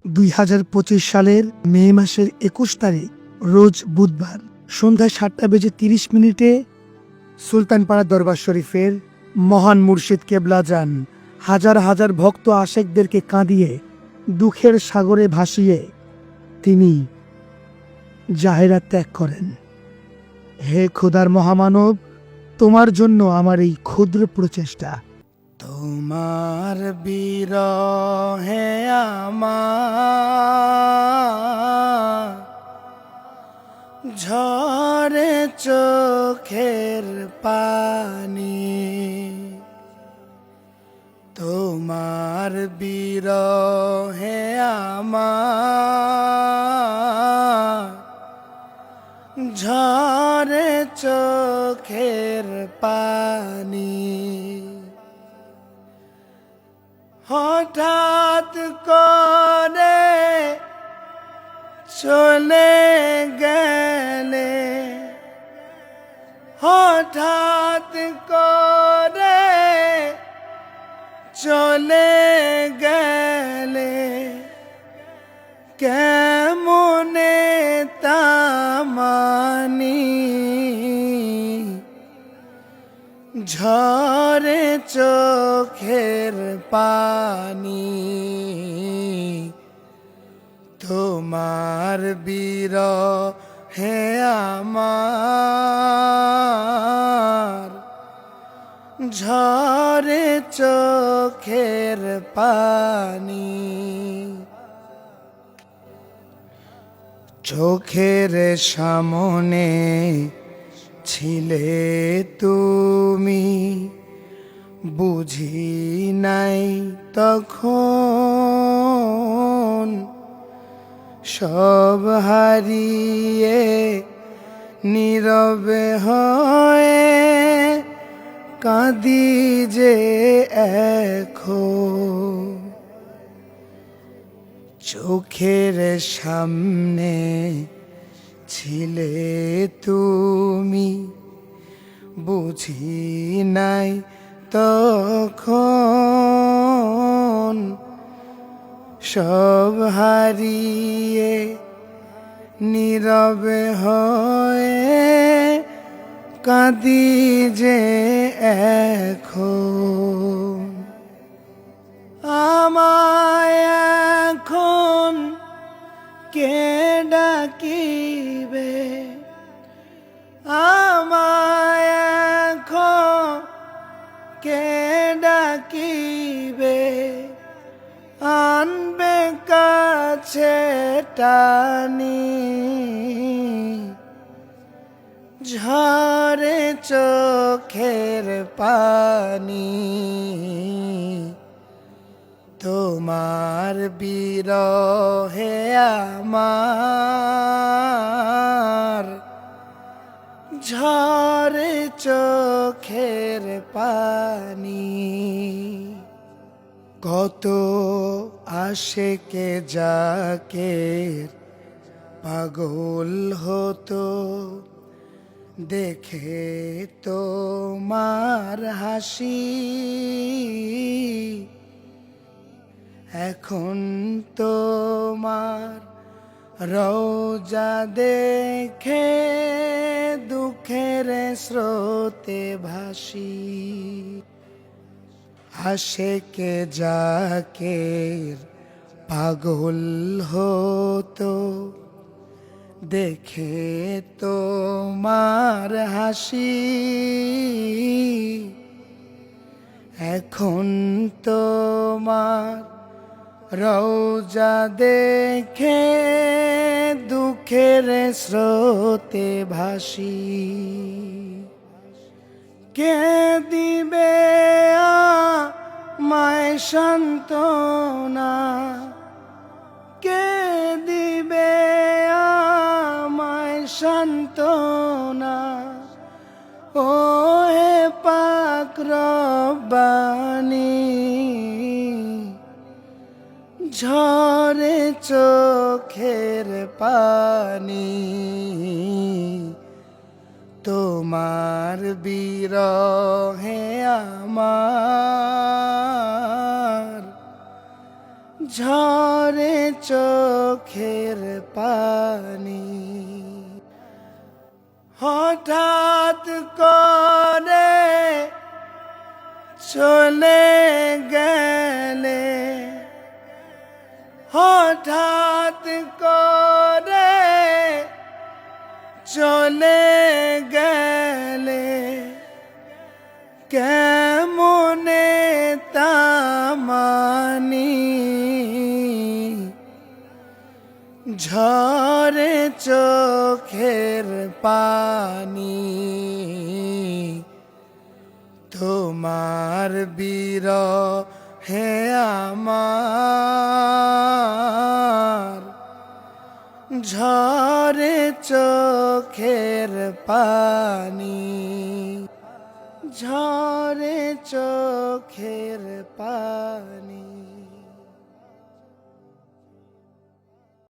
2025 সালের মে মাসের 21 তারিখ রোজ বুধবার সন্ধ্যা 7:30 সুলতানপাড়া দরবার শরীফের মহান মুর্শিদ কেবলা যান হাজার হাজার ভক্ত আশেকদেরকে কাঁদিয়ে দুঃখের সাগরে ভাসিয়ে তিনি জাহেরা ত্যাগ করেন। হে খোদার মহামানব, তোমার জন্য আমার এই ক্ষুদ্র প্রচেষ্টা। তোমার বিরহে আমার ঝরে চোখের পানি, তোমার বিরহে আমার ঝরে চোখের পানি। হঠাৎ করে চলে গেলে, হঠাৎ করে চলে গেলে, কেমনে তামানি ঝরে চোখের পানি। তোমার বিরহে আমার ঝরে চোখের পানি। চোখের সামনে ছিলে তুমি, বুঝি নাই তখন সব হারিয়ে নীরবে হয়ে কাঁদি যে এখন। চোখের সামনে ছিলে তুমি, বুঝি নাই তখন সব হারিয়ে নীরবে হয়ে কাঁদি যে এখন। আমায় এখন কে ডাকিবে, আমায় এখন কে ডাকিবে, আনবে কাছে টানি ঝরে চোখের পানি। তোমার বিরহে আমার ঝরে চোখের পানি। কত আশেকে জাকের পাগল হতো দেখে তোমার হাসি, এখন তোমার রওজা দেখে দুঃখের স্রোতে ভাসি। আশেকে জাকের পাগল হতো দেখে তোমার হাসি, এখন তোমার রওজা দেখে দুঃখের স্রোতে ভাসি। কে দিবে আমায় সান্ত্বনা, কে দিবে আমায় সান্ত্বনা, ও হে পাক রব্বানি ঝরে চোখের পানি। তোমার বিরহে আমার ঝরে চোখের পানি হঠাৎ করে চলে গেলে হঠাৎ করে চলে গেলে কেমনে তামানি ঝরে চোখের পানি তোমার বিরহে আমার ঝরে চোখের পানি ঝরে চোখের পানি।